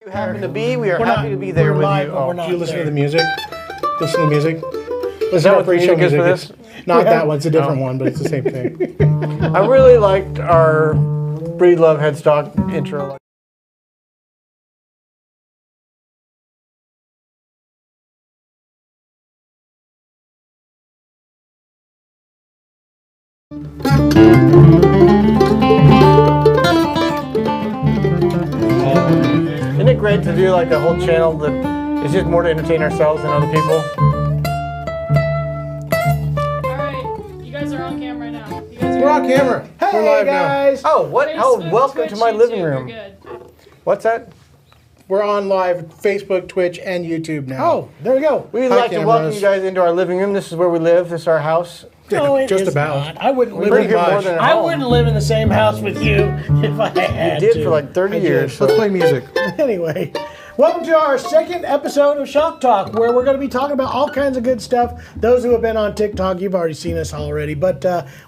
You happen to be, we are happy to be there with you. Oh, Do you listen to the music? Listen to the music? Is that what the music is for this? Not that one, it's a different one, but it's the same thing. I really liked our Breed Love Headstock intro. Isn't it great to do like a whole channel that is just more to entertain ourselves than other people? Alright, you guys are on camera now. You guys are We're on camera. Hey We're live guys! now. Oh, what? Facebook, welcome Twitch, to my YouTube, living you're room. good. What's that? We're on live Facebook, Twitch, and YouTube now. Oh, there we go. We'd Hi, like to welcome cameras. you guys into our living room. This is where we live. This is our house. No, it Just is about. not. I wouldn't We live. live In, here more than at I home. wouldn't live in the same house with you if I had Did to. for like 30 years. Let's play music. Anyway, welcome to our second episode of Shoppe-Talk, where we're going to be talking about all kinds of good stuff. Those who have been on TikTok, you've already seen us already, but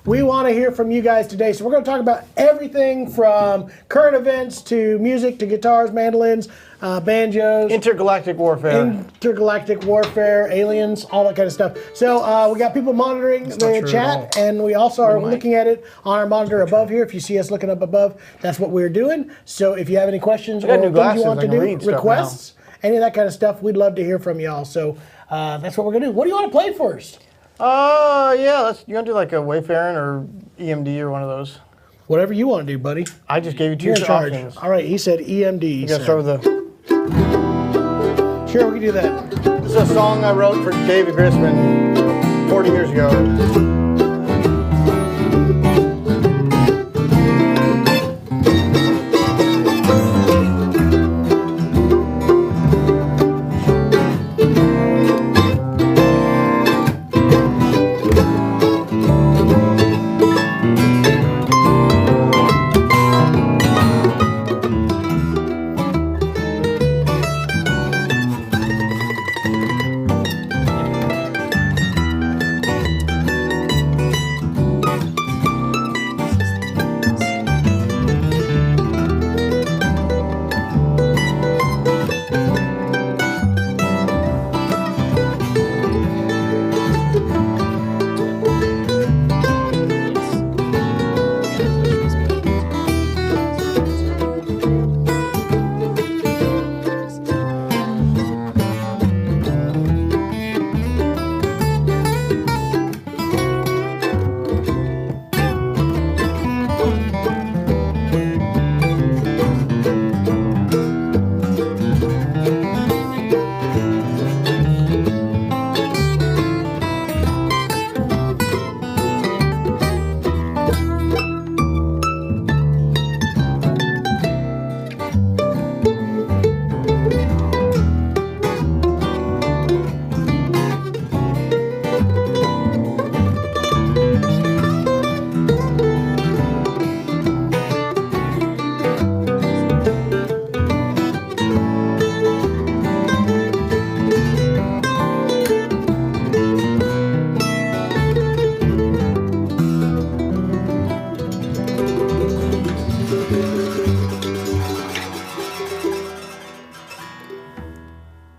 we want to hear from you guys today. So we're going to talk about everything from current events to music to guitars, mandolins, banjos, Intergalactic warfare, aliens, all that kind of stuff. So we got people monitoring not the true chat, at all. and we also are looking at it on our monitor above here. If you see us looking up above, that's what we're doing. So if you have any questions or got new things glasses, you want I to can do, read stuff requests, any of that kind of stuff, we'd love to hear from y'all. So that's what we're gonna do. What do you want to play first? Yeah, you want to do like a Wayfaring or EMD or one of those? Whatever you want to do, buddy. I just gave you You're two in charge. options. All right, he said EMD. You gotta start with the... Sure, we can do that. This is a song I wrote for David Grisman 40 years ago.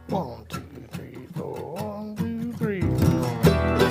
One, two, three, four. 1, 2, 3.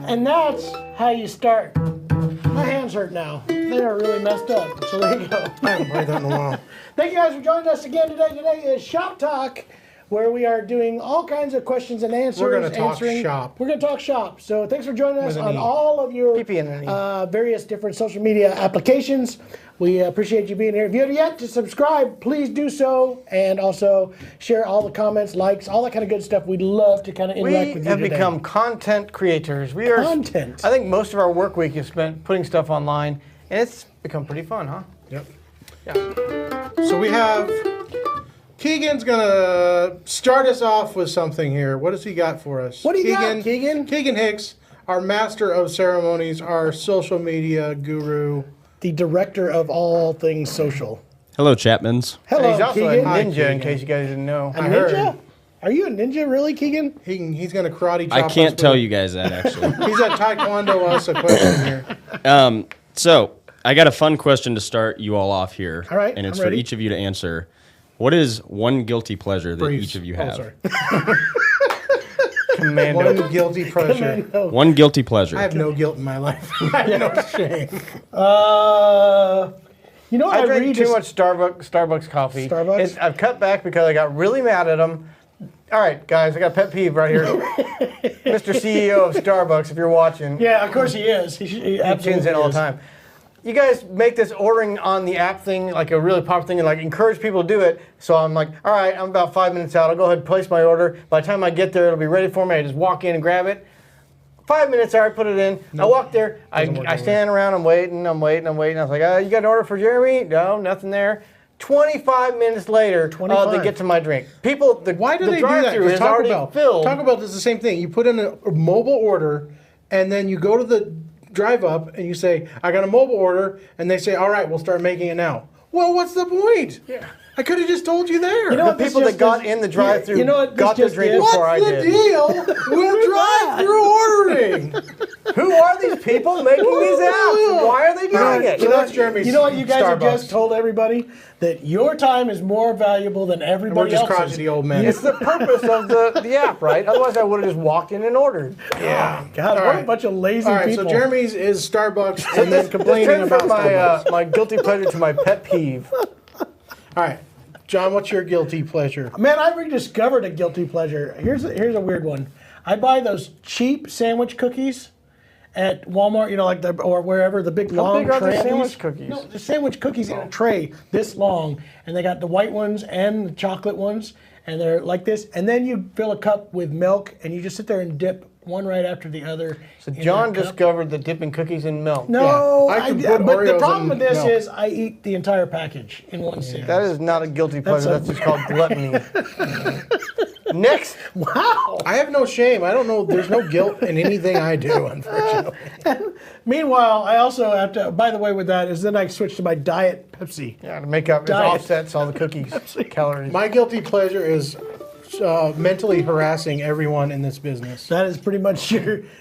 And that's how you start. My hands hurt now. They are really messed up. So there you go. I haven't played that in a while. Thank you guys for joining us again today. Today is Shop Talk, where we are doing all kinds of questions and answers. We're going to talk shop. We're going to talk shop. So thanks for joining us With an on E. all of your PP&E. various different social media applications. We appreciate you being here. If you have yet to subscribe, please do so. And also share all the comments, likes, all that kind of good stuff. We'd love to kind of interact with you have today. become content creators. We are. Content. I think most of our work week is spent putting stuff online, and it's become pretty fun, huh? Yep. Yeah. So we have... Keegan's going to start us off with something here. What has he got for us? What do you got, Keegan? Keegan Hicks, our master of ceremonies, our social media guru. The director of all things social. Hello, Chapmans. Hello, He's also Keegan. a Hi, ninja, in Keegan. case you guys didn't know. A I ninja? heard. Are you a ninja, really, Keegan? He's going to karate chop I can't us tell with- you guys that, actually. He's a taekwondo us a question here. So, I got a fun question to start you all off here. All right, And it's I'm for ready. each of you to answer. What is one guilty pleasure that Briefs. each of you Oh, have? sorry. Commando. One guilty pleasure. One guilty pleasure. I have no guilt in my life. I have no shame. You know what? I drink too just- much Starbucks coffee. Starbucks? I've cut back because I got really mad at them. All right, guys, I got a pet peeve right here. Mr. CEO of Starbucks, if you're watching, Yeah, of course he is. He he absolutely tunes in all the is. time. You guys make this ordering on the app thing like a really popular thing and like encourage people to do it. So I'm like, all right, I'm about 5 minutes out. I'll go ahead and place my order. By the time I get there, it'll be ready for me. I just walk in and grab it. 5 minutes, all right, put it in. I walk there. I stand around. I'm waiting. I was like, you got an order for Jeremy? No, nothing there. 25 minutes later, 25. they get to my drink. People, Why do the they do that? drive-thru 'Cause is already filled. Taco Bell does the same thing. You put in a mobile order, and then you go to the drive up, and you say, I got a mobile order, and they say, all right, we'll start making it now. Well, what's the point? Yeah. I could have just told you there. You know The what this people that just got is? in the drive-thru You know what this got their just drink is? before What's I the did. deal with drive-through ordering? Who are these people making these apps? Why are they doing it? So that's Jeremy's You know what you guys have Starbucks. just told everybody? That your time is more valuable than everybody We're just else's. crotchety old men. It's the purpose of the app, right? Otherwise, I would have just walked in and ordered. Yeah. God, All what a right. bunch of lazy All right, people. so Jeremy's is Starbucks and then complaining Turn about from my Starbucks. my guilty pleasure to my pet peeve. All right. John, what's your guilty pleasure? Man, I rediscovered a guilty pleasure. Here's a weird one. I buy those cheap sandwich cookies at Walmart, you know, like or wherever, the big long big are the trays. sandwich cookies? No, the sandwich cookies in a tray this long, and they got the white ones and the chocolate ones, and they're like this. And then you fill a cup with milk, and you just sit there and dip one right after the other. So in John that cup. discovered the dipping cookies in milk. No, Yeah, I I can did- put but the Oreos problem in with this milk. is I eat the entire package in one sitting. That is not a guilty pleasure. a- That's just called gluttony. Next, Wow. I have no shame. I don't know. There's no guilt in anything I do, unfortunately. Meanwhile, I also have to, by the way, with that, is then I switch to my Diet Pepsi. yeah, to make up it Diet. offsets all the cookies calories. My guilty pleasure is mentally harassing everyone in this business. That is pretty much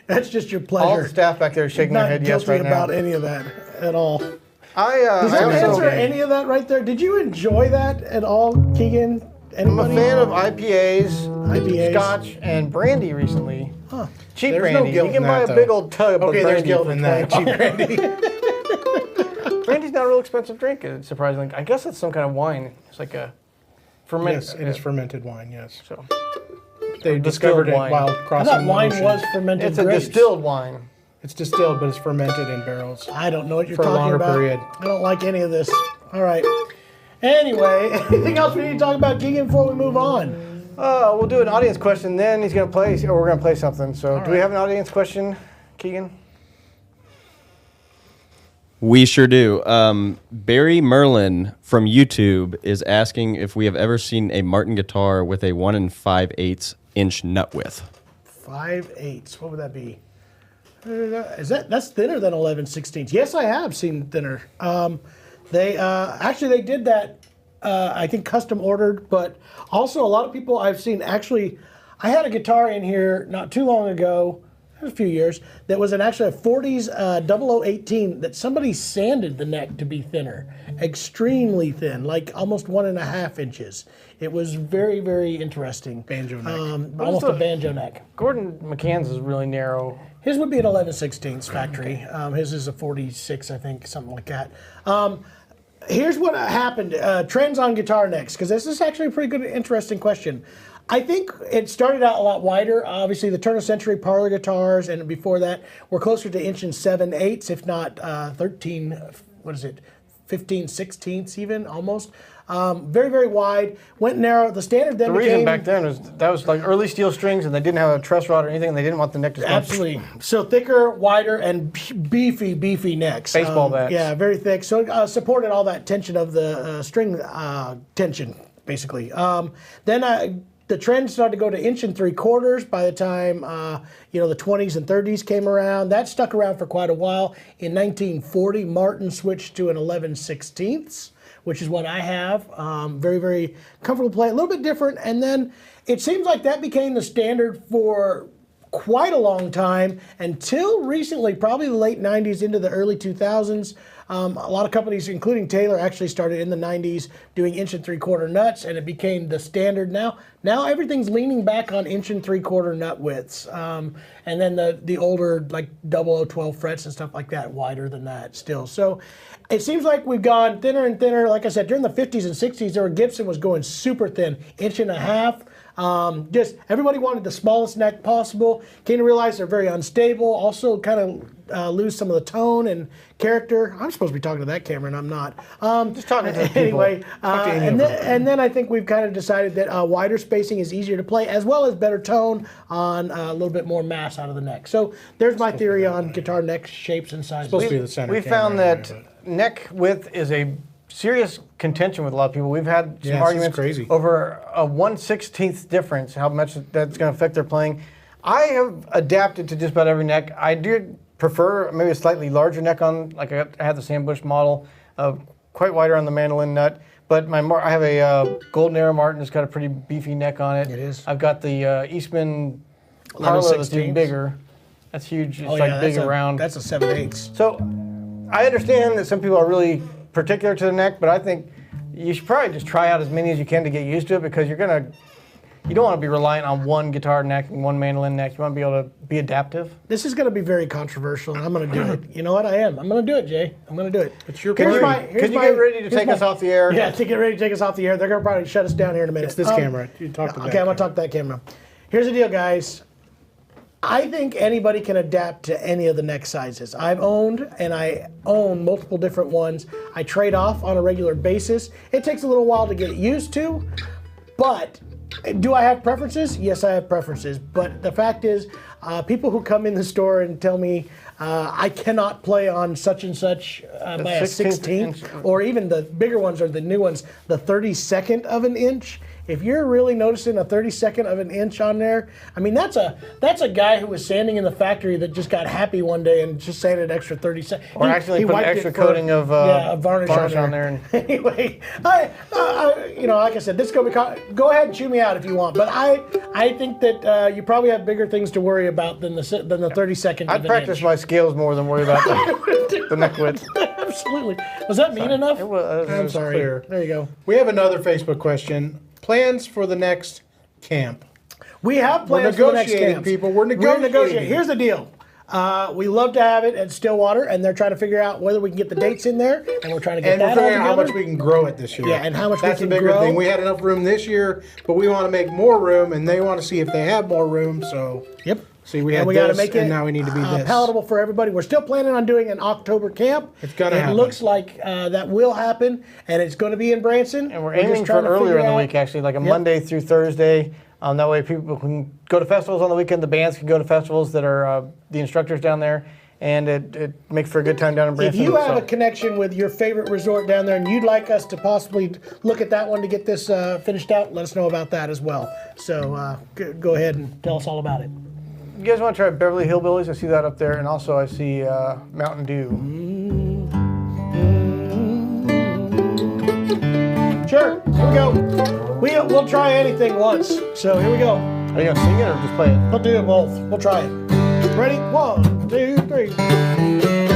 that's just your All pleasure. the staff back there are shaking their Not head guilty yes right about now. any of that at all. Does I that answer also, any of that right there? Did you enjoy that at all, Keegan? I'm a Anybody? fan of IPAs, IPAs. Scotch, and brandy recently. Cheap There's no brandy. guilt you can in buy that, a big though. old tub Okay, of there's brandy guilt for in that. $20. Cheap brandy. Brandy's not a real expensive drink, surprisingly. I guess it's some kind of wine. It's like a fermented. Yes, it is fermented wine, yes. So They distilled discovered it wine. while I crossing thought the wine ocean. was fermented it's a grapes. distilled wine. It's distilled, but it's fermented in barrels. I don't know what you're For a talking longer about. period. I don't like any of this. All right. Anyway, anything else we need to talk about, Keegan, before we move on? We'll do an audience question, then he's going to play, or we're going to play something. So, do we right. have an audience question, Keegan? We sure do. Barry Merlin from YouTube is asking if we have ever seen a Martin guitar with a 1 5/8 inch nut width. 5/8. What would that be? That's thinner than 11/16. Yes, I have seen thinner. They did that. I think custom ordered, but also a lot of people I've seen actually. I had a guitar in here not too long ago, a few years, that was actually a 40s 0018 that somebody sanded the neck to be thinner, extremely thin, like almost 1.5 inches. It was very, very interesting. Banjo neck. Almost a banjo neck. Gordon McCann's is really narrow. His would be an 11/16 factory. His is a 46, I think, something like that. Here's what happened. Trends on guitar necks, because this is actually a pretty good, interesting question. I think it started out a lot wider. Obviously, the turn of century parlor guitars, and before that, were closer to 1 7/8, if not 13. What is it? 15/16 even, almost. Very, very wide. Went narrow. The standard then The reason became... back then was that was like early steel strings, and they didn't have a truss rod or anything, and they didn't want the neck to stop. Absolutely. So thicker, wider, and beefy necks. Baseball bats. Yeah, very thick. So it supported all that tension of the string tension, basically. Then the trend started to go to 1 3/4 by the time the 20s and 30s came around. That stuck around for quite a while. In 1940, Martin switched to an 11/16, which is what I have. Very, very comfortable play. A little bit different. And then it seems like that became the standard for quite a long time until recently, probably the late 90s into the early 2000s. A lot of companies, including Taylor, actually started in the 90s doing 1 3/4 nuts, and it became the standard now. Now everything's leaning back on 1 3/4 nut widths. And then the older, like 0012 frets and stuff like that, wider than that still. So it seems like we've gone thinner and thinner. Like I said, during the 50s and 60s, Gibson was going super thin, 1.5 inches. Just everybody wanted the smallest neck possible. Came to realize they're very unstable. Also kind of lose some of the tone and character. I'm supposed to be talking to that camera, and I'm not. Just talking to people. Anyway, and then I think we've kind of decided that wider spacing is easier to play, as well as better tone on a little bit more mass out of the neck. So there's my theory on guitar neck shapes and sizes. Supposed to be the center We camera found that anyway, neck width is a serious contention with a lot of people. We've had some Yeah, it's arguments crazy. over a 1/16 difference, how much that's going to affect their playing. I have adapted to just about every neck. I do prefer maybe a slightly larger neck on, like I have the Sam Bush model, quite wider on the mandolin nut. But I have a Golden Era Martin that's got a pretty beefy neck on it. It is. I've got the Eastman Parlor that's even bigger. That's huge. It's like big around. That's a 7/8. So I understand that some people are really particular to the neck, but I think you should probably just try out as many as you can to get used to it, because you don't want to be reliant on one guitar neck and one mandolin neck. You want to be able to be adaptive. This is going to be very controversial, and I'm going to do it. You know what? I am. I'm going to do it, Jay. I'm going to do it. It's your Can you get ready to take us off the air? Yeah, to get ready to take us off the air. They're going to probably shut us down here in a minute. It's this camera. You talk to that Okay, I'm going camera. to talk to that camera. Here's the deal, guys. I think anybody can adapt to any of the neck sizes. I own multiple different ones. I trade off on a regular basis. It takes a little while to get used to, but do I have preferences? Yes, I have preferences. But the fact is, people who come in the store and tell me I cannot play on such and such by a 16th, or even the bigger ones or the new ones, the 32nd of an inch. If you're really noticing a 32nd of an inch on there, I mean, that's a guy who was sanding in the factory that just got happy one day and just sanded an extra 30 seconds. Or actually put an extra coating of varnish on there. Anyway, like I said, this is going to be. Go ahead and chew me out if you want, but I think that you probably have bigger things to worry about than the 32nd. I'd practice my scales more than worry about the neck width. Absolutely. Was that mean enough? It was, I'm sorry. clear. There you go. We have another Facebook question. Plans for the next camp. We have plans for the next negotiating, camp. people. We're negotiating. Here's the deal. We love to have it at Stillwater, and they're trying to figure out whether we can get the dates in there, and we're trying to get And we're that all figuring out how together. much we can grow it this year. Yeah, and how much That's we can the bigger grow. thing. We had enough room this year, but we want to make more room, and they want to see if they have more room. So Yep. see, we had gotta this, make it and now we need to be this. palatable for everybody. We're still planning on doing an October camp. It's gonna It happen. looks like that will happen, and it's going to be in Branson. And we're just aiming for trying to earlier figure in the out- week, actually, like a Monday through Thursday. That way people can go to festivals on the weekend. The bands can go to festivals that are the instructors down there. And it makes for a good time down in If Branson. you have a connection with your favorite resort down there and you'd like us to possibly look at that one to get this finished out, let us know about that as well. So go ahead and tell us all about it. You guys want to try Beverly Hillbillies? I see that up there. And also I see Mountain Dew. Sure, here we go. We'll try anything once. So here we go. Are you going to sing it or just play it? We'll do it both. We'll try it. Ready? 1, 2, 3.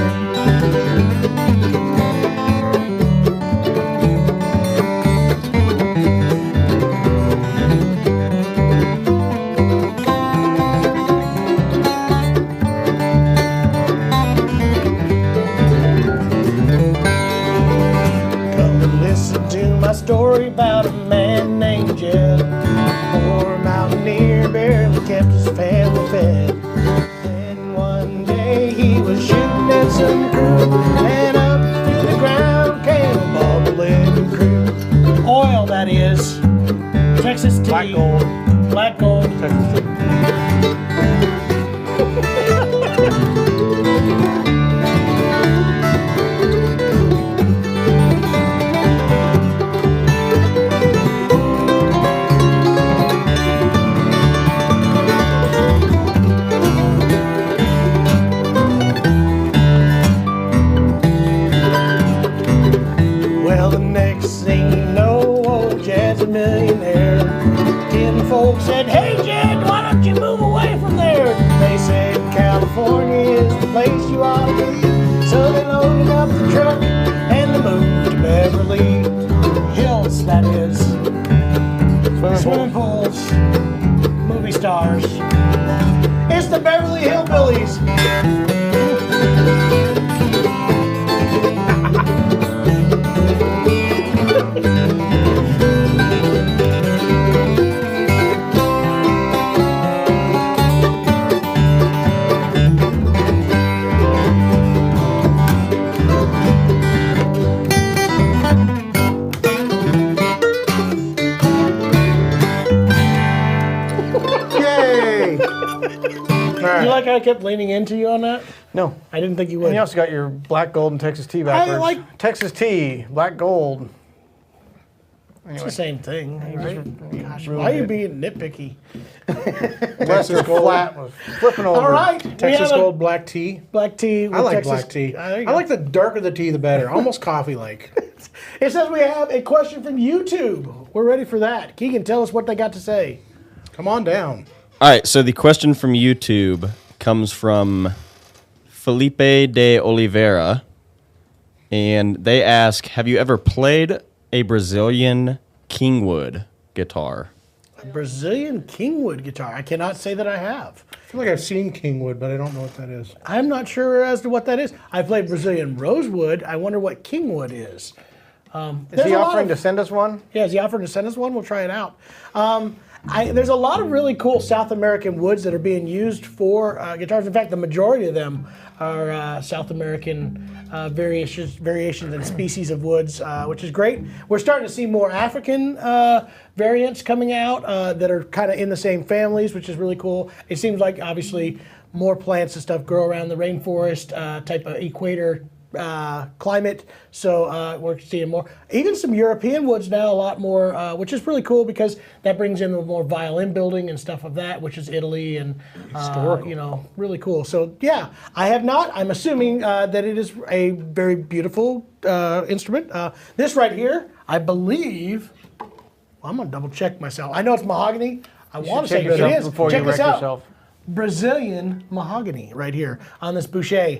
about a man named Jed. Poor mountaineer barely kept his family fed. Then one day he was shooting at some crew, and up to the ground came a bubbling crew. Oil, that is. Texas tea. Black gold. Black gold. Texas tea. Well, the next thing you know, old Jed's a millionaire. 10 folks said, "Hey Jed, why don't you move away from there?" They said, "California is the place you ought to be." So they loaded up the truck and they moved to Beverly Hills, that is. Swimming pools, movie stars. It's the Beverly Hillbillies. Yay! You like how I kept leaning into you on that? No. I didn't think you And would. you also got your black gold and Texas tea backwards. like- Texas tea, black gold. It's the same thing, right? Gosh, ruined why are you it. being nitpicky? Lester Flat was flipping over. All right, we Texas have a Gold black tea. black tea. I with like Texas- black tea. there you I go. like the darker the tea, the better. Almost coffee-like. It says we have a question from YouTube. We're ready for that. Keegan, tell us what they got to say. Come on down. All right, so the question from YouTube comes from Felipe de Oliveira, and they ask, have you ever played a Brazilian Kingwood guitar? A Brazilian Kingwood guitar. I cannot say that I have. I feel like I've seen Kingwood, but I don't know what that is. I'm not sure as to what that is. I played Brazilian Rosewood. I wonder what Kingwood is. Is he offering to send us one? Yeah, is he offering to send us one? We'll try it out. There's a lot of really cool South American woods that are being used for guitars. In fact, the majority of them are South American variations and species of woods, which is great. We're starting to see more African variants coming out that are kind of in the same families, which is really cool. It seems like, obviously, more plants and stuff grow around the rainforest type of equator climate, so we're seeing more. Even some European woods now, a lot more, which is really cool because that brings in the more violin building and stuff of that, which is Italy and you know, really cool. So yeah, I have not. I'm assuming that it is a very beautiful instrument. This right here, I believe. Well, I'm gonna double check myself. I know it's mahogany. I want to say it is. Before Check you this wreck out. yourself. Brazilian mahogany right here on this Boucher.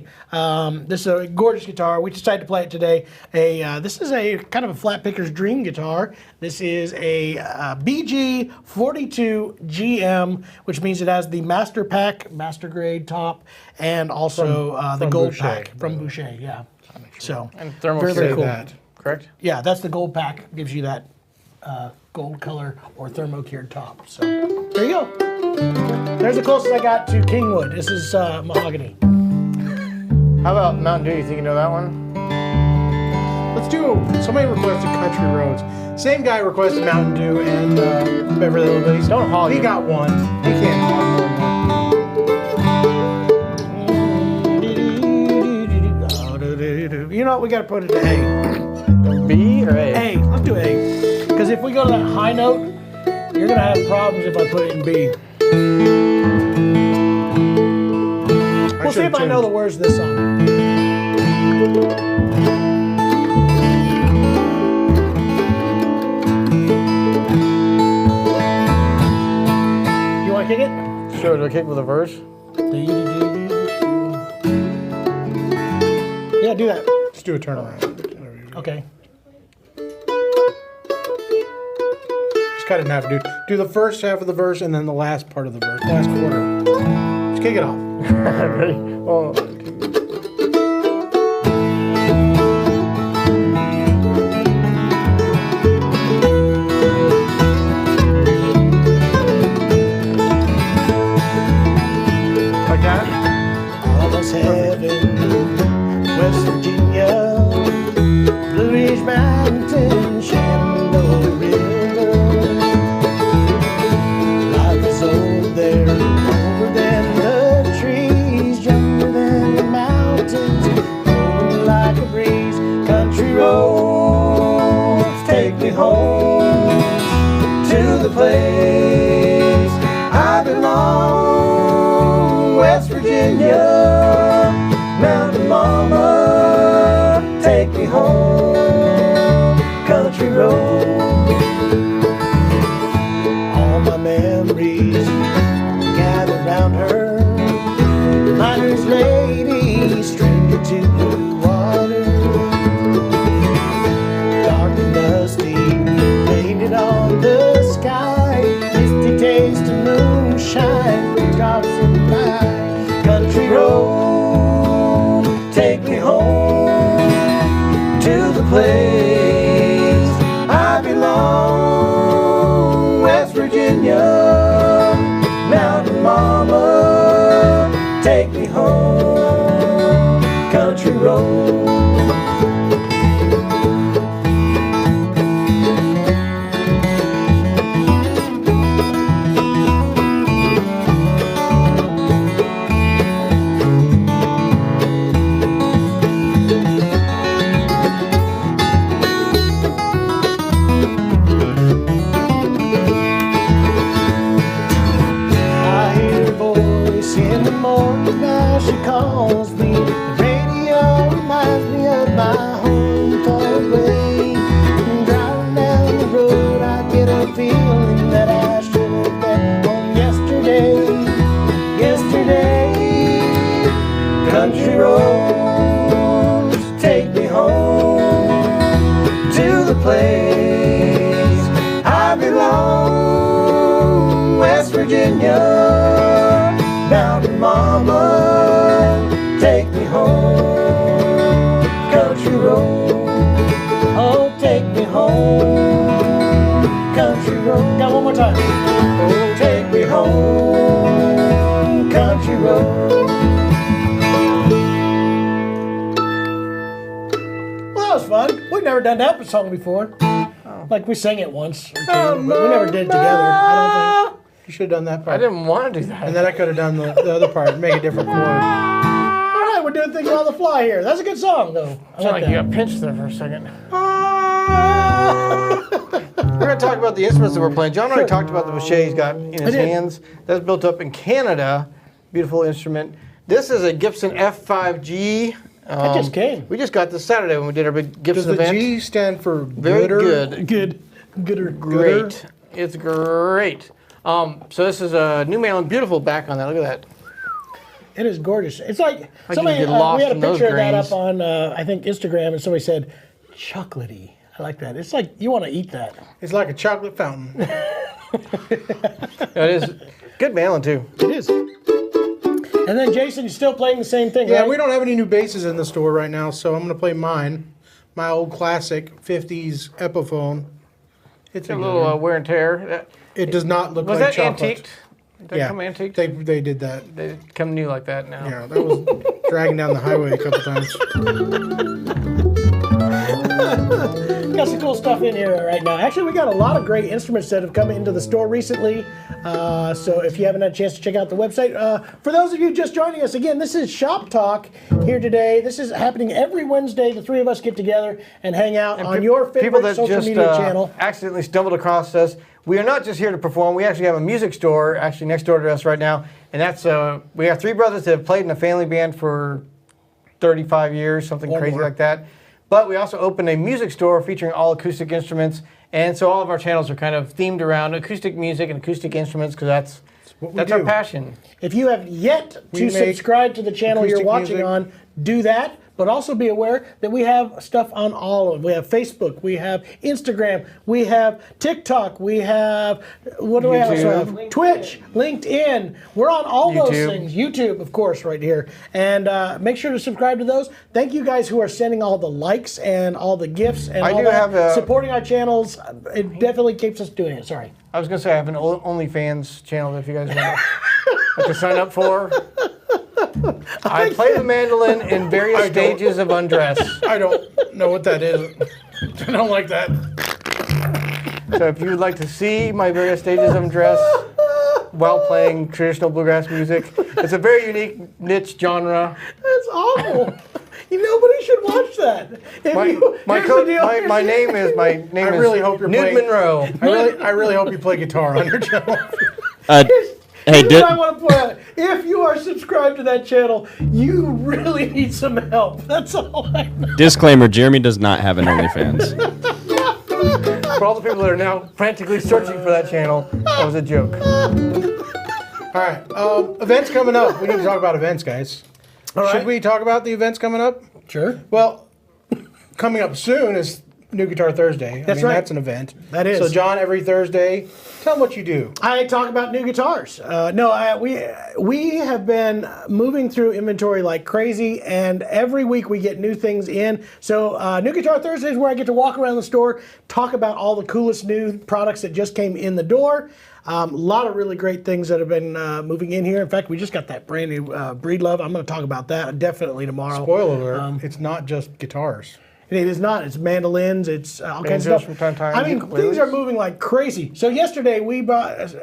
This is a gorgeous guitar. We decided to play it today. This is a kind of a flat picker's dream guitar. This is a BG 42 GM, which means it has the master pack, master grade top, and also the from gold Boucher. pack from Boucher. Yeah. So And thermal very, very Say cool. that. correct? Yeah, that's the gold pack. Gives you that gold color or thermo-cured top. So there you go. There's the closest I got to Kingwood. This is mahogany. How about Mountain Dew? You think you know that one? Let's do. Somebody requested Country Roads. Same guy requested Mountain Dew and Beverly Hillbillies. Don't hog He it. got one. He can't hog more. You know what? We got to put it to A. B or A? A. Let's do A. Because if we go to that high note, you're going to have problems if I put it in B. We'll see if I know the words to this song. You want to kick it? Sure, do I kick with a verse? Yeah, do that. Let's do a turnaround. Okay. Just cut it in half, dude. Do the first half of the verse and then the last part of the verse, last quarter. Just kick it off. Ready? Oh, heaven, West Virginia, Blue Ridge Mountain, Shenandoah River. Life is over there, over than the trees, younger than the mountains, blowing like a breeze. Country roads take me home to the place I belong, West Virginia, Mountain Mama, take me home, country road. All my memories gather round her, miner's lady, stranger to blue water, dark and dusty, painted on the sky, misty taste of moonshine, drops in my country road. Take me home to the place I belong, West Virginia, Mountain Mama, take me home, country road. I hear her voice in the morning, now she calls me. The radio reminds me of my home far away. And driving down the road, I get a feeling that I should have been home yesterday. Yesterday, country roads take me home to the place I belong, West Virginia, Mountain Mama, take me home, country road. Oh, take me home, country road. Got one more time. Oh, take me home, country road. Well, that was fun. We've never done that song before. Like we sang it once or two, but we never did it together. I don't think. You should have done that part. I didn't want to do that. And then I could have done the other part, make a different chord. All right, we're doing things on the fly here. That's a good song, though. I Sound like you that. got pinched there for a second. We're going to talk about the instruments that we're playing. John already talked about the mache he's got in his did. hands. That's built up in Canada. Beautiful instrument. This is a Gibson F5G. It just came. We just got this Saturday when we did our big Does Gibson the event. G stand for Very gooder? good. Gooder. Great. It's great. So this is a new mail and beautiful back on that. Look at that. It is gorgeous. It's like you somebody. get lost We had a in those picture of that grains. up on I think Instagram, and somebody said chocolatey. I like that. It's like you want to eat that. It's like a chocolate fountain. It is good mailing too. It is. And then Jason, you're still playing the same thing, Yeah, right? we don't have any new basses in the store right now, so I'm going to play mine. My old classic 50s Epiphone. It's A little wear and tear. It does not look Was like that chocolate. antiqued? Did that Yeah, come antiqued? they did that. They come new like that now. Yeah, that was dragging down the highway a couple times. Got some cool stuff in here right now. Actually, we got a lot of great instruments that have come into the store recently. So if you haven't had a chance to check out the website, for those of you just joining us, again, this is Shoppe-Talk here today. This is happening every Wednesday. The three of us get together and hang out on your People favorite that social just media channel. accidentally stumbled across us. We are not just here to perform. We actually have a music store actually next door to us right now, and that's we have three brothers that have played in a family band for 35 years, something Or crazy more. like that. But we also opened a music store featuring all acoustic instruments, and so all of our channels are kind of themed around acoustic music and acoustic instruments because that's we our do. passion. If you have yet We to make subscribe to the channel you're acoustic watching music. on, do that. But also be aware that we have stuff on all of them. We have Facebook, we have Instagram, we have TikTok, we have, what do we also YouTube. have? Twitch, LinkedIn. We're on all those YouTube. things. YouTube, of course, right here. And make sure to subscribe to those. Thank you guys who are sending all the likes and all the gifts and I all do that. have a- Supporting our channels. It definitely keeps us doing it. Sorry. I was going to say I have an OnlyFans channel if you guys want to sign up for. I play the mandolin in various stages of undress. I don't know what that is. I don't like that. So if you would like to see my various stages of undress while playing traditional bluegrass music, it's a very unique niche genre. That's awful. Nobody should watch that. My name is I really hope you're Nude playing- Monroe. I really hope you play guitar on your channel. Hey, Here's what I want to point out. If you are subscribed to that channel, you really need some help. That's all I know. disclaimer: Jeremy does not have an OnlyFans. For all the people that are now frantically searching for that channel, that was a joke. All right, events coming up. We need to talk about events, guys. All right. Should we talk about the events coming up? Sure. Well, coming up soon is New Guitar Thursday. That's right. That's an event. That is. So, John, every Thursday, tell them what you do. I talk about new guitars. We have been moving through inventory like crazy, and every week we get new things in. So New Guitar Thursday is where I get to walk around the store, talk about all the coolest new products that just came in the door. A lot of really great things that have been moving in here. In fact, we just got that brand new Breedlove. I'm going to talk about that definitely tomorrow. Spoiler alert, it's not just guitars. It is not. It's mandolins. It's all kinds of Banjos stuff. from time to time, I mean, ukuleles. things are moving like crazy. So yesterday we bought,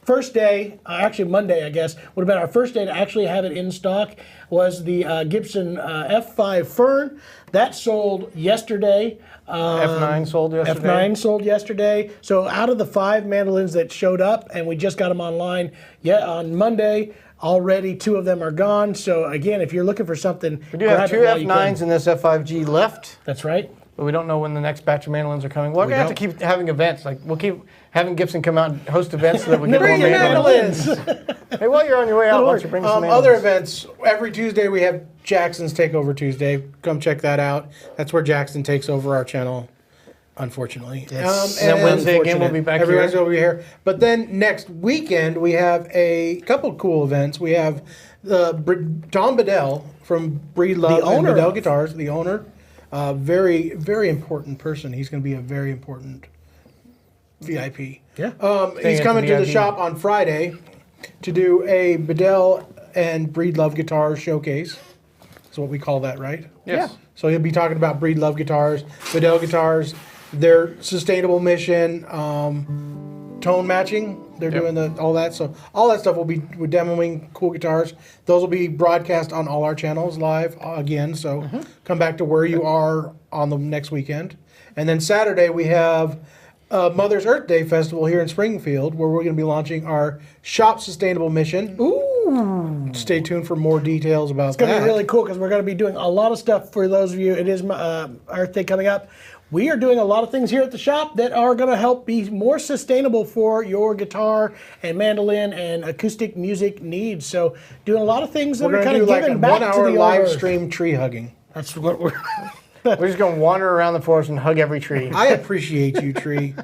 first day, actually Monday, I guess, would have been our first day to actually have it in stock, was the Gibson F5 Fern. That sold yesterday. F9 sold yesterday. F9 sold yesterday. So out of the 5 mandolins that showed up, and we just got them online on Monday, already 2 of them are gone. So again, if you're looking for something, We do have 2 F9s in this F5G left, That's right. but we don't know when the next batch of mandolins are coming. We're going to have to keep having events. Like, we'll keep having Gibson come out and host events so that we get more Bring your mandolins. Hey, while you're on your way out, why don't you bring some mandolins? Other events, every Tuesday we have Jackson's Takeover Tuesday. Come check that out. That's where Jackson takes over our channel, unfortunately. And then Wednesday again, we'll be back Every here. Wednesday we'll be here. But then next weekend we have a couple cool events. We have Tom Bedell from Breedlove The owner and Bedell of- Guitars, the owner. Very, very important person. He's going to be a very important VIP. Yeah. He's at coming the to the VIP. shop on Friday to do a Bedell and Breedlove guitar showcase. That's what we call that, right? Yes. Yeah. So he'll be talking about Breedlove guitars, Bedell guitars, their sustainable mission, tone matching. They're doing all that. So all that stuff will be with demoing cool guitars. Those will be broadcast on all our channels live again. So come back to where you are on the next weekend. And then Saturday we have Mother's Earth Day Festival here in Springfield, where we're going to be launching our Shop Sustainable Mission. Ooh! Stay tuned for more details about It's going to that. be really cool because we're going to be doing a lot of stuff for those of you. It is Earth Day coming up. We are doing a lot of things here at the shop that are going to help be more sustainable for your guitar and mandolin and acoustic music needs. So doing a lot of things that We're are going kind to of do like a giving back to 1-hour the live earth. stream tree hugging. That's what we're. We're just going to wander around the forest and hug every tree. I appreciate you, tree.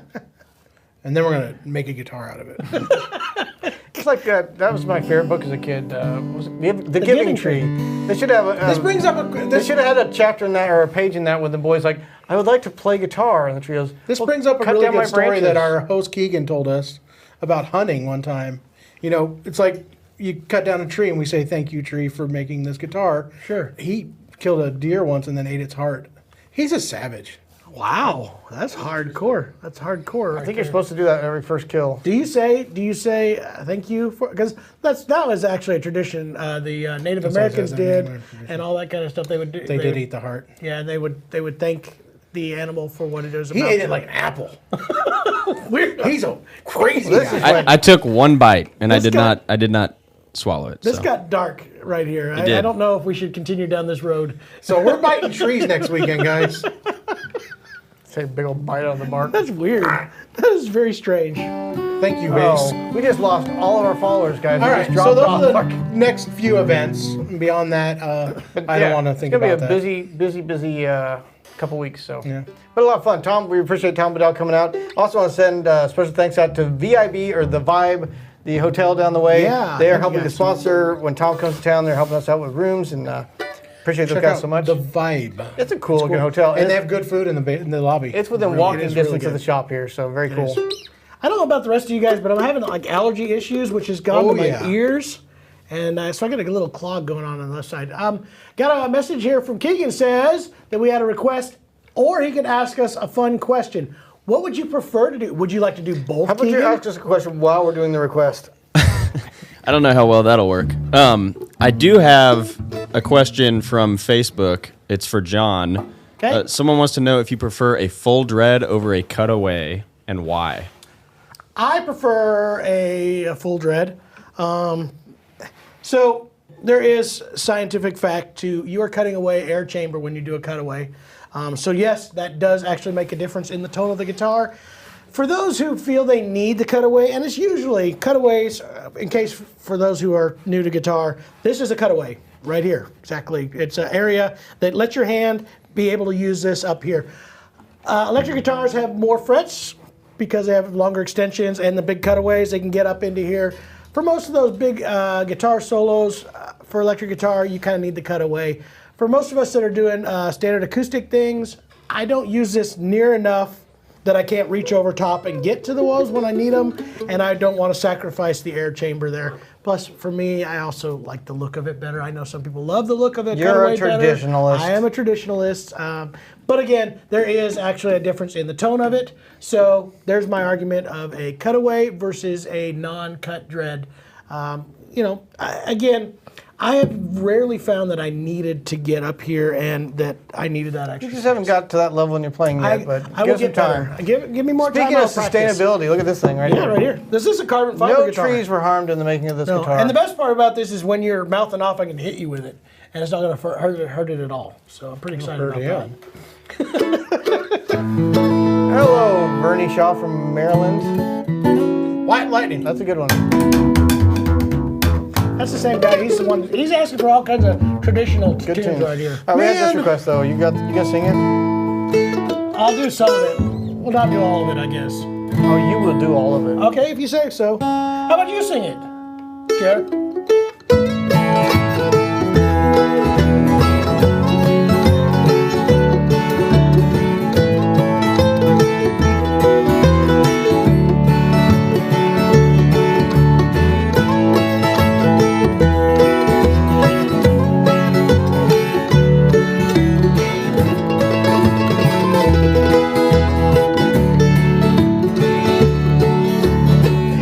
And then we're going to make a guitar out of it. It's like that was my favorite book as a kid. Was it the Giving Tree. They should have. This brings up a... They This, should have had a chapter in that or a page in that with the boys like, I would like to play guitar, and the tree goes. this "Well, brings up a cut really down my good story that branches." our host Keegan told us about hunting one time. You know, it's like you cut down a tree and we say, thank you, tree, for making this guitar. Sure. He killed a deer once and then ate its heart. He's a savage. Wow, that's hardcore. That's hardcore. I think you're supposed to do that at every first kill. Do you say thank you for, because that was actually a tradition the Native Americans a Native did American tradition. and all that kind of stuff they would do. They did eat the heart. Yeah, they would thank the animal for what it is He about. ate it like an apple. Weird. He's a crazy This guy. is I took one bite and I This did guy- not swallow it. This so. got dark right here. I did. don't know if we should continue down this road. So we're biting trees next weekend, guys. Take a big old bite out of the bark. That's weird. That is very strange. Thank you, Base. Oh, we just lost all of our followers, guys. All We right, just so dropped those off. are the next few events. Beyond that, I don't want to think about It's that. gonna be a busy couple weeks. So, Yeah. but a lot of fun. Tom, we appreciate Tom Bedell coming out. Also, want to send special thanks out to VIB or the Vibe, the hotel down the way. Yeah, they are thank you helping to guys. sponsor when Tom comes to town. They're helping us out with rooms and appreciate those Check guys out so much. The Vibe. It's a cool looking hotel, And they have good food in the lobby. it's within Really, walking it is really distance of good. the shop here. So very cool. I don't know about the rest of you guys, but I'm having like allergy issues, which has gone Oh, to my yeah. ears. And so I got a little clog going on the left side. Got a message here from Keegan, says that we had a request, or he could ask us a fun question. What would you prefer to do? Would you like to do both, How about Keegan? you ask us a question while we're doing the request? I don't know how well that'll work. I do have a question from Facebook. It's for John. Okay. Someone wants to know if you prefer a full dread over a cutaway and why. I prefer a full dread. So there is scientific fact to you are cutting away air chamber when you do a cutaway. So yes, that does actually make a difference in the tone of the guitar. For those who feel they need the cutaway, and it's usually cutaways, in case for those who are new to guitar, this is a cutaway right here, exactly. It's an area that lets your hand be able to use this up here. Electric guitars have more frets because they have longer extensions, and the big cutaways, they can get up into here. For most of those big guitar solos for electric guitar, you kind of need the cutaway. For most of us that are doing standard acoustic things, I don't use this near enough that I can't reach over top and get to the walls when I need them, and I don't want to sacrifice the air chamber there. Plus, for me, I also like the look of it better. I know some people love the look of it. You're a better. traditionalist. I am a traditionalist. But again, there is actually a difference in the tone of it. So there's my argument of a cutaway versus a non-cut dread. Again, I have rarely found that I needed to get up here and that I needed that extra. You just haven't got to that level in your playing yet, but I will get time. Give me more time. Speaking of sustainability, look at this thing right here. Yeah, right here. This is a carbon fiber No guitar. trees were harmed in the making of this guitar. And the best part about this is when you're mouthing off, I can hit you with it, and it's not going to hurt it at all. So I'm pretty excited about that. Hello, Bernie Shaw from Maryland. White Lightning. That's a good one. That's the same guy. He's the one. He's asking for all kinds of traditional Good tunes tune. right here. All right, we had this request though. You gonna sing it? I'll do some of it. We'll not do all of it, I guess. Oh, you will do all of it. Okay, if you say so. How about you sing it, Jared?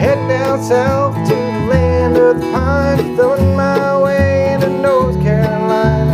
Head down south to the land of the pine, throwing my way into North Carolina.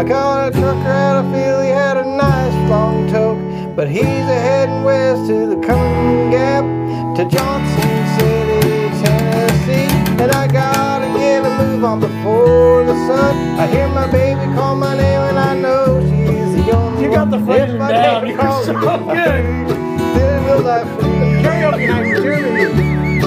I caught a trucker out of field, he had a nice long toke. But he's a heading west to the Cumberland Gap, to Johnson City, Tennessee. And I gotta get a move on before the sun. I hear my baby call my name and I know she's the only You got the one. phrasing If my down. baby You're calls so me, good. then will I free. Karaoke night for Germany.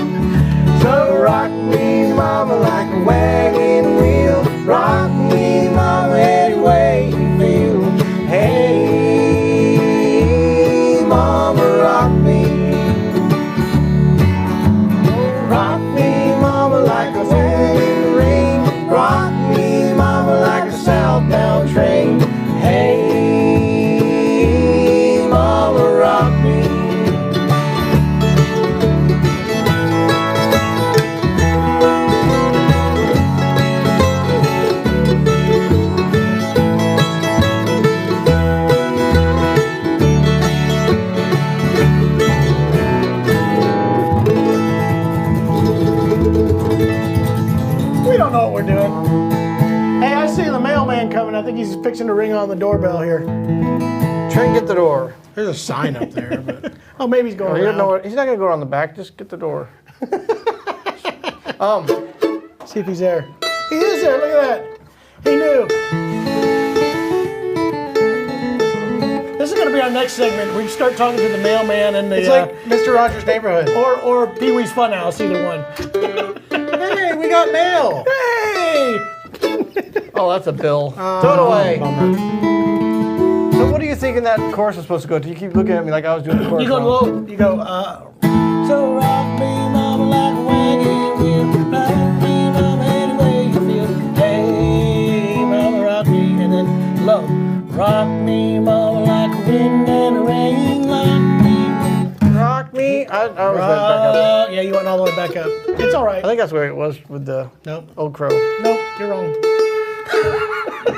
So rock me, mama, like a wagon wheel. Rock me, mama, any way you feel. Hey, mama, rock me. Rock me, mama, like a wagon ring. Rock me, mama, like a southbound train. Hey, mama, rock me. We don't know what we're doing. Hey, I see the mailman coming. I think he's fixing to ring on the doorbell here. Try and get the door. There's a sign up there, but Oh, maybe he's going He doesn't know around. what, he's not gonna go around the back. Just get the door. See if he's there. He is there. Look at that. He knew. This is going to be our next segment. We start talking to the mailman and the it's like Mr. Rogers' Neighborhood. or Pee Wee's Funhouse, either one. Hey, we got mail. Hey! Oh, that's a bill. Throw it away. Bummer. So what do you think in that chorus is supposed to go to? You keep looking at me like I was doing the chorus. You go wrong. low. You go. So rock me, mama, like a wagon wheel. Rock me, mama, any way you feel. Hey, mama, rock me, and then low. Rock me, mama, like a wind and a rain. Rock me. Rock me. I was back up. Yeah, you went all the way back up. It's all right. I think that's where it was with the Nope. old crow. Nope, you're wrong.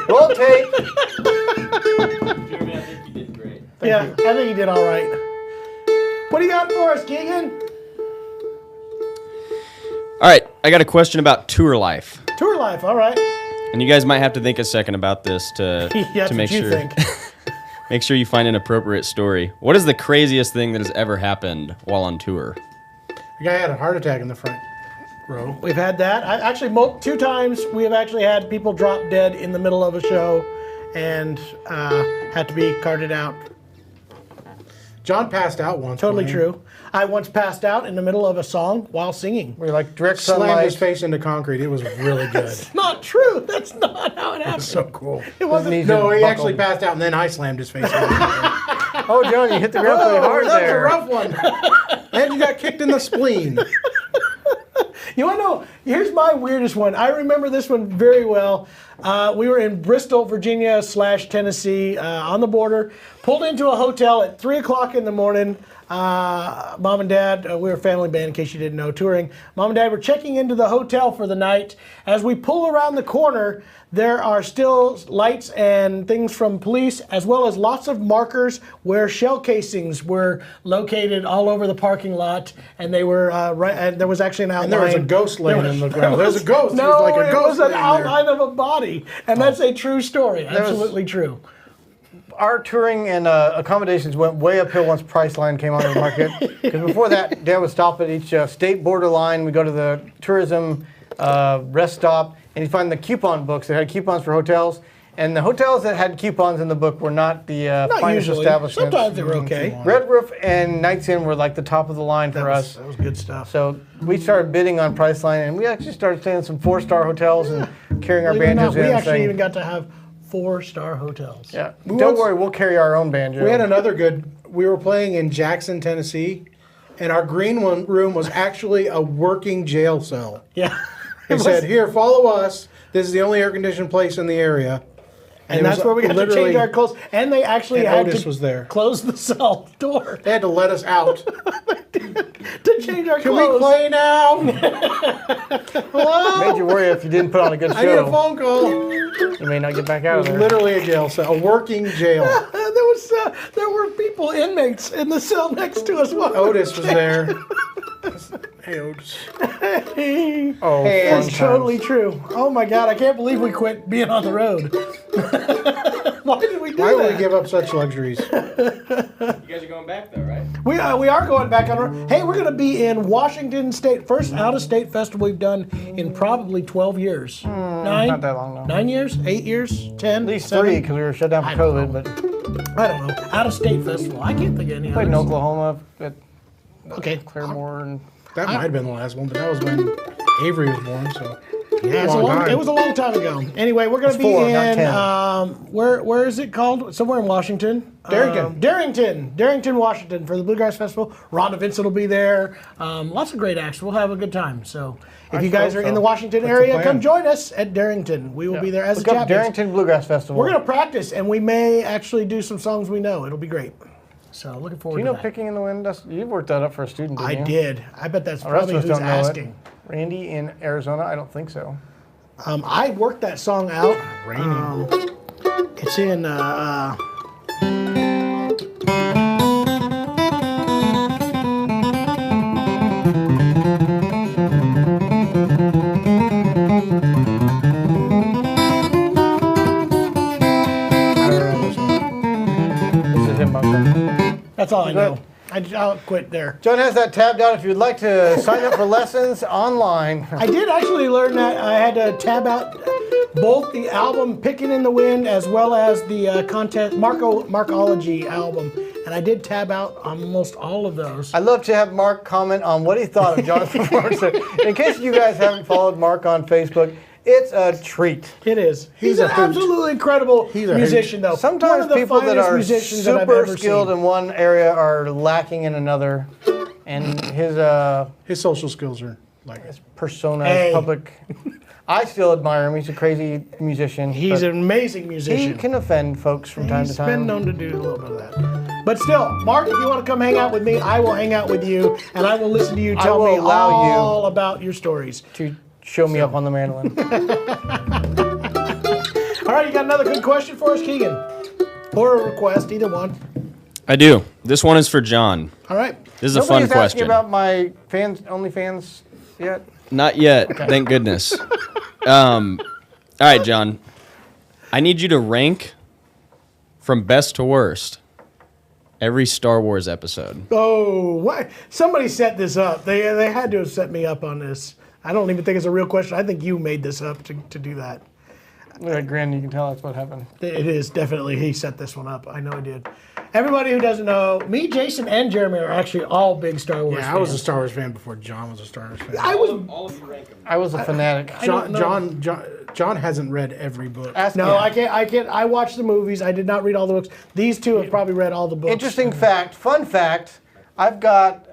Roll tape. Jeremy, I think you did great. Yeah, I think you did all right. What do you got for us, Keegan? All right, I got a question about tour life. Tour life, all right. And you guys might have to think a second about this to That's make what you sure think. make sure you find an appropriate story. What is the craziest thing that has ever happened while on tour? The guy had a heart attack in the front row. We've had that. I actually 2 times we have actually had people drop dead in the middle of a show and had to be carted out. John passed out once. Totally man. true. I once passed out in the middle of a song while singing. We're like direct Slammed sunlight. his face into concrete. It was really good. Not true. That's not how it happened. So cool. It wasn't. Knees No, are he buckled. actually passed out, and then I slammed his face into concrete. Oh, John, you hit the ground pretty hard that there. was a rough one. And you got kicked in the spleen. You want to know? Here's my weirdest one. I remember this one very well. We were in Bristol, Virginia / Tennessee, on the border. Pulled into a hotel at 3 o'clock in the morning. Mom and Dad, we were a family band in case you didn't know, touring. Mom and Dad were checking into the hotel for the night. As we pull around the corner, there are still lights and things from police, as well as lots of markers where shell casings were located all over the parking lot. And they were right. And there was actually an outline. And there was a ghost laying in the ground. There's a ghost. No, There's like a it ghost was an laying there. outline of a body, and that's a true story. was- Absolutely true. Our touring and accommodations went way uphill once Priceline came onto the market. Because before that, Dad would stop at each state border line. We'd go to the tourism rest stop, and you'd find the coupon books that had coupons for hotels. And the hotels that had coupons in the book were not the Not finest usually. establishments. Sometimes they were okay. Red Roof and Knights Inn were like the top of the line for us. That was good stuff. So we started bidding on Priceline, and we actually started staying in some 4-star hotels and carrying our Believe it or not, banjos in. we actually saying, even got to have 4-star hotels. yeah, once- don't worry, we'll carry our own banjo. We had another good. We were playing in Jackson, Tennessee, and our green room was actually a working jail cell. Yeah. They said, "Here, follow us. This is the only air-conditioned place in the area." And it that's was where we got to change literally- our clothes. And they actually And had Otis to was there. close the cell door They had to let us out. to change our Can clothes. we play now? Hello? Made you worry if you didn't put on a good I need a show. phone call. You may not get back It out was of there. literally a jail cell, a working jail. There were people, inmates, in the cell next to us. Otis was there. Hey, Otis. Oh, Hey, fun it's times. totally true. Oh my God, I can't believe we quit being on the road. Why did we do Why that? would we give up such luxuries? You guys are going back though, right? We are going back on the road. Hey, we're going to be in Washington State. First out-of-state festival we've done in probably 12 years. 9? Not that long, no. 9 years? 8 years? 10? At least 7? 3 because we were shut down for I don't COVID, know. but I don't know. Out-of-state festival. I can't think of any played in others. Oklahoma at Okay. Claremore and That might have been the last one, but that was when Avery was born, so. Yeah, Long time. it was a long time ago. Anyway, we're going to be 4, not in 10. where is it called? Somewhere in Washington. Darrington, Washington for the Bluegrass Festival. Rhonda Vincent will be there. Lots of great acts. We'll have a good time. So if you guys hope are in so. the Washington That's the area, plan. come join us at Darrington. We will be there as Look a up champions. Darrington Bluegrass Festival. We're going to practice, and we may actually do some songs we know. It'll be great. So looking forward Do you to know that. Picking in the Wind? You've worked that up for a student, didn't I you? did. I bet that's The rest probably of us who's don't know asking. it. Randy in Arizona? I don't think so. I worked that song out. Raining. It's in. I don't know this one. This is him, Bunker. That's all I Go know. ahead. I'll quit there. John has that tabbed out if you'd like to sign up for lessons online. I did actually learn that I had to tab out both the album "Picking in the Wind" as well as the contest Markology album, and I did tab out almost all of those. I'd love to have Mark comment on what he thought of John's performance. In case you guys haven't followed Mark on Facebook, it's a treat. It is. He's a an hoot. absolutely incredible He's a musician, though. One Sometimes of the people that finest are musicians that I've super ever skilled seen. in one area are lacking in another. And his His social skills are like. persona, Hey. his public. I still admire him. He's a crazy musician. He's but an amazing he musician. can offend folks from time to He's been time. known to do a little bit of that. But still, Mark, if you want to come hang out with me, I will hang out with you, and I will listen to you tell will me allow you all about your stories. To show me up on the mandolin. All right, you got another good question for us, Keegan? Or a request, either one. I do. This one is for John. All right. This is a Nobody's fun asking question. about my OnlyFans yet. Not yet, thank goodness. All right, John. I need you to rank from best to worst every Star Wars episode. Oh, what? Somebody set this up. They had to have set me up on this. I don't even think it's a real question. I think you made this up to do that. Look at that grin. You can tell that's what happened. It is definitely, he set this one up. I know he did. Everybody who doesn't know, me, Jason, and Jeremy are actually all big Star Wars Yeah, fans. I was a Star Wars fan before John was a Star Wars fan. I was. All of you rank them. I was a fanatic. don't know. John hasn't read every book. Ask No, me. I can't. I watched the movies. I did not read all the books. These two have probably read all the books. Interesting fact, fun fact, I've got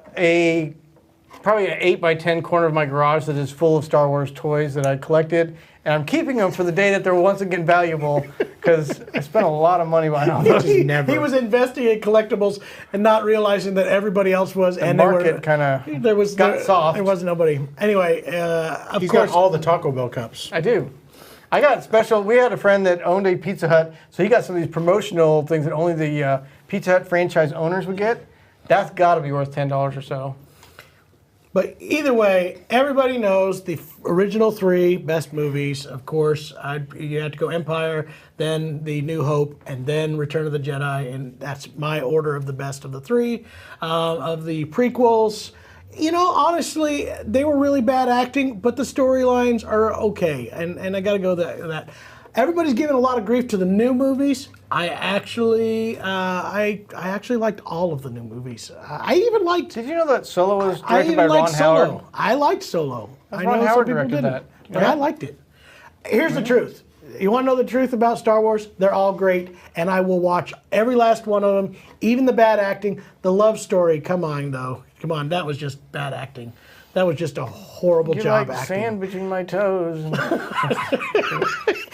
probably an 8x10 corner of my garage that is full of Star Wars toys that I collected, and I'm keeping them for the day that they're once again valuable because I spent a lot of money buying all those. Just never. He was investing in collectibles and not realizing that everybody else was. The and market kind of got soft. There was nobody. Anyway, of He's course. got all the Taco Bell cups. I do. I got special. We had a friend that owned a Pizza Hut, so he got some of these promotional things that only the Pizza Hut franchise owners would get. That's got to be worth $10 or so. But either way, everybody knows the original three best movies. Of course, you have to go Empire, then The New Hope, and then Return of the Jedi, and that's my order of the best of the three. Of the prequels, you know, honestly, they were really bad acting, but the storylines are okay, and I got to go that. Everybody's giving a lot of grief to the new movies. I actually liked all of the new movies. I even liked. Did you know that Solo was I directed even by Ron liked Solo. Howard? I liked Solo. I Ron know Howard some people directed didn't, that. but Yeah. I liked it. Here's the truth. You want to know the truth about Star Wars? They're all great, and I will watch every last one of them, even the bad acting. The love story, come on, though. Come on, that was just bad acting. That was just a horrible You job like acting. sand between my toes.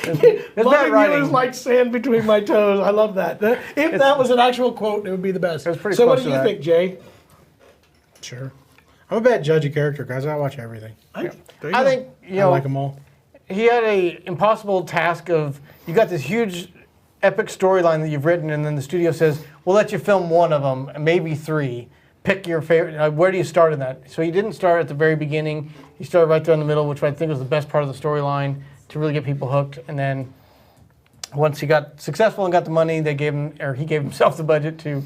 It's Loving bad you writing. is like sand between my toes. I love that. If that was an actual quote, it would be the best. It was pretty so what close do to you that. think, Jay? Sure. I'm a bad judge of character, guys. I watch everything. There you I go. think, you I know, like them all. he had a impossible task of, you got this huge epic storyline that you've written, and then the studio says, we'll let you film one of them, maybe three. pick your favorite. Where do you start in that? So he didn't start at the very beginning. He started right there in the middle, which I think was the best part of the storyline to really get people hooked. And then once he got successful and got the money, he gave himself the budget to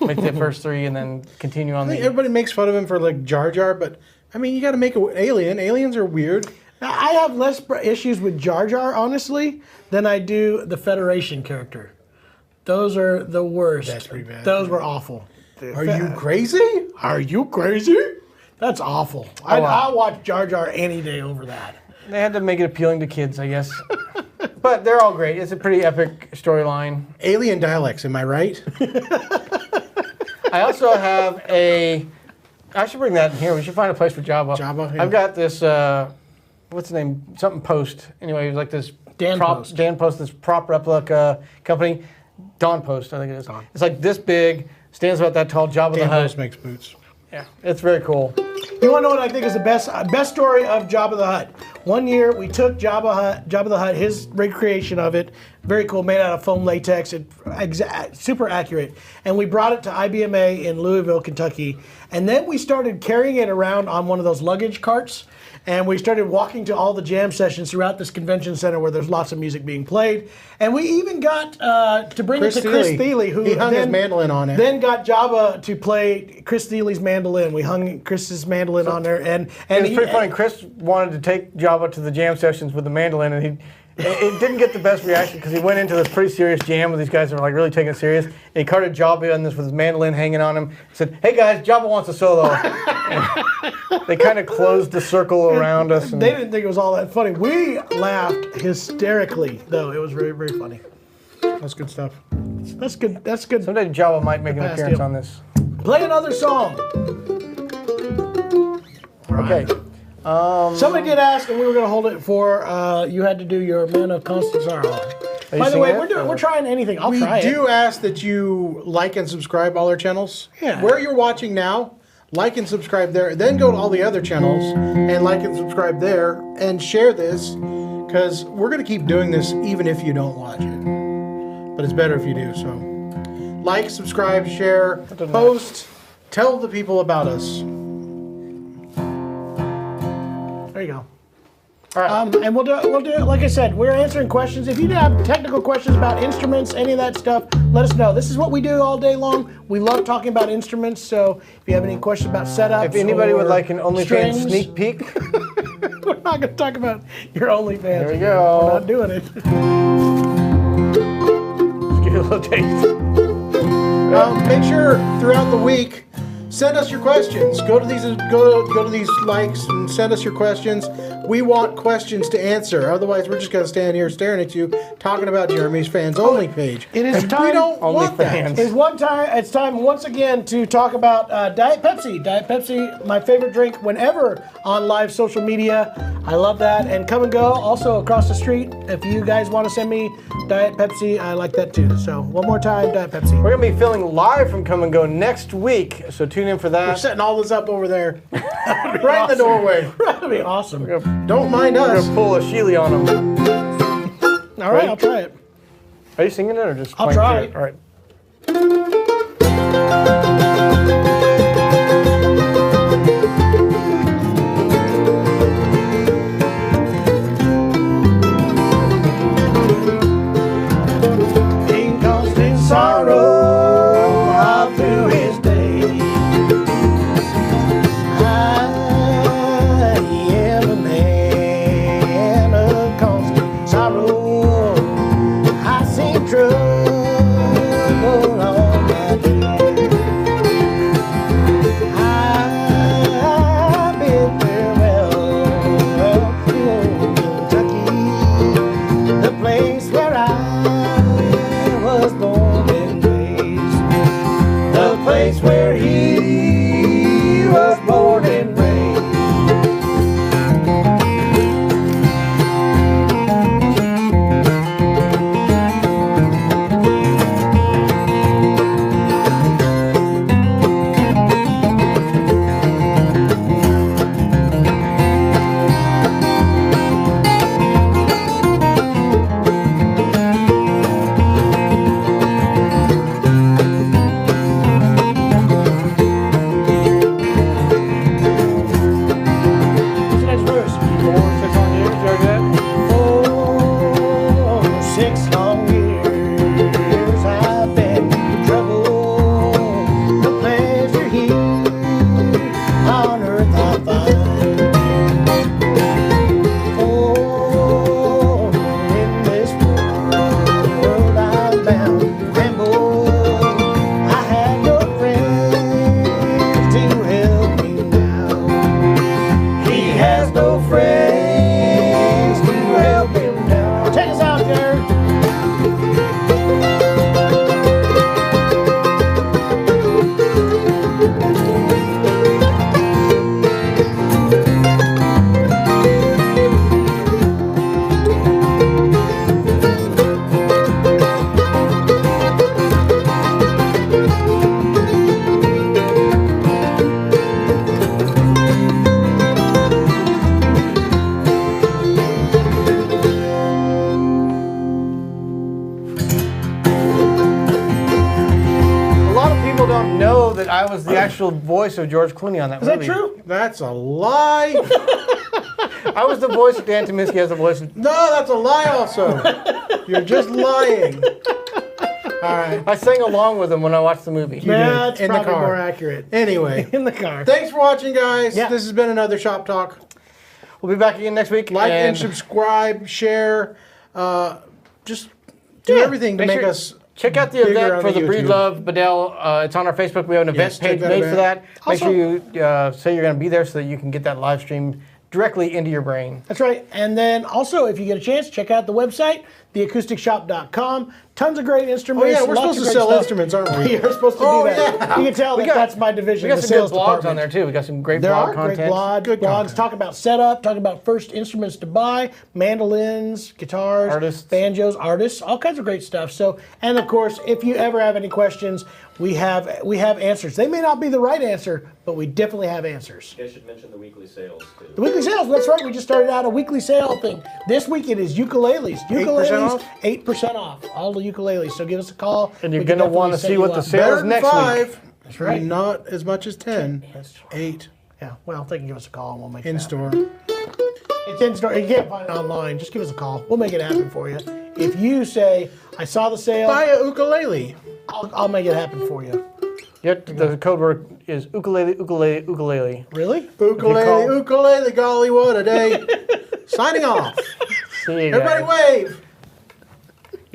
make the first 3 and then continue on. I think everybody makes fun of him for like Jar Jar, but I mean, you got to make an alien. Aliens are weird. Now, I have less issues with Jar Jar, honestly, than I do the Federation character. Those are the worst. That's pretty bad. Those were awful. Are you crazy? Are you crazy? That's awful. I'll watch Jar Jar any day over that. They had to make it appealing to kids, I guess. But they're all great. It's a pretty epic storyline. Alien dialects, am I right? I also have I should bring that in here. We should find a place for Jabba. Jabba, yeah. I've got this, what's the name? Something Post. Anyway, it was like this Dan Post, this prop replica company. Dawn Post, I think it is. It's like this big, stands about that tall. Jabba the Dan Hutt. Post makes boots. Yeah, it's very cool. You want to know what I think is the best story of Jabba the Hutt? One year we took Jabba the Hutt, his recreation of it, very cool, made out of foam latex, super accurate, and we brought it to IBMA in Louisville, Kentucky, and then we started carrying it around on one of those luggage carts, and we started walking to all the jam sessions throughout this convention center where there's lots of music being played, and we even got to bring it to Chris Thiele, who he hung his mandolin on it. Then got Jabba to play Chris Thiele's mandolin. We hung Chris's mandolin on there, and it's pretty funny. Chris wanted to take Jabba to the jam sessions with the mandolin, and it didn't get the best reaction because he went into this pretty serious jam with these guys that were like really taking it serious. And he carted Jabba on this with his mandolin hanging on him. Said, "Hey guys, Jabba wants a solo." They kind of closed the circle around us. They didn't think it was all that funny. We laughed hysterically, though. It was very, very funny. That's good stuff. That's good. That's good. Someday Jabba might make an Past appearance him. on this. Play another song. Okay. Somebody did ask, and we were going to hold it for you had to do your Man of Constant Sorrow. By the way, we're trying anything. I'll try it. We do ask that you like and subscribe all our channels. Yeah. Where you're watching now, like and subscribe there. Then go to all the other channels and like and subscribe there and share this because we're going to keep doing this even if you don't watch it. But it's better if you do. So like, subscribe, share, post, tell the people about us. There you go. All right. And we'll do it. Like I said, we're answering questions. If you have technical questions about instruments, any of that stuff, let us know. This is what we do all day long. We love talking about instruments. So if you have any questions about setups, If anybody would like an OnlyFans strings, sneak peek, we're not going to talk about your OnlyFans. There we go. We're not doing it. just give you a little taste. Make sure throughout the week, send us your questions. Go to these likes and send us your questions. We want questions to answer. Otherwise, we're just going to stand here staring at you talking about Jeremy's fans only page. It is And time. we don't want that. It's time once again to talk about Diet Pepsi. Diet Pepsi, my favorite drink whenever on live social media. I love that. And Come and Go, also across the street. If you guys want to send me Diet Pepsi, I like that too. So one more time, Diet Pepsi. We're going to be filming live from Come and Go next week, so tune in for We're that. setting all this up over there. Right in the doorway. That'd be awesome. Don't mind We're us. going to pull a Sheely on them. All right, I'll try it. Are you singing it or just I'll playing try through it. All right. In constant sorrow, all through his day. I am a man of constant sorrow. I sing trouble all my day. mom know that I was the actual voice of George Clooney on that movie. Is that true? That's a lie. I was the voice of Dan Tominski as the voice of... No, that's a lie also. You're just lying. All right. I sang along with him when I watched the movie. Yeah, that's In the probably car. more accurate. Anyway, In the car. thanks for watching, guys. Yeah. This has been another Shop Talk. We'll be back again next week. Like and subscribe, share. Just do everything to make us. Check out the bigger event on for the the Breed YouTube. Love Bedell. It's on our Facebook. We have an event Yes, check page that made event. for that. Make Also- sure you say you're going to be there so that you can get that live stream directly into your brain. That's right. And then also, if you get a chance, check out the website, theacousticshop.com. Tons of great Oh instruments. yeah, we're lots supposed of to great sell stuff. instruments, aren't we? You're supposed to Oh, do that. yeah. You can tell We that got- that's my division. We got the some sales good blogs department. on there too. We got some great There blog are content. great Good blogs. content. Talk about setup, talk about first instruments to buy, mandolins, guitars, Artists. banjos, artists, all kinds of great stuff. So, and of course, if you ever have any questions, we have answers. They may not be the right answer, but we definitely have answers. You guys should mention the weekly sales too. The weekly sales, that's right. We just started out a weekly sale thing. This week it is ukuleles. Ukuleles, off? 8% off. All the ukuleles. So give us a call. And you're We can going to want to definitely set see you what the up. sale Better is than next week. 5. That's right. Not as much as 10. That's 8 Yeah, well, they can give us a call and we'll make it in happen. store. It's in store. You can't find it online. Just give us a call. We'll make it happen for you. If you say, I saw the sale, Buy a ukulele. I'll make it happen for you. Yep, the code word is ukulele, ukulele, ukulele. Really? Ukulele, call- ukulele, golly, what a day. Signing off. See you Everybody guys. wave.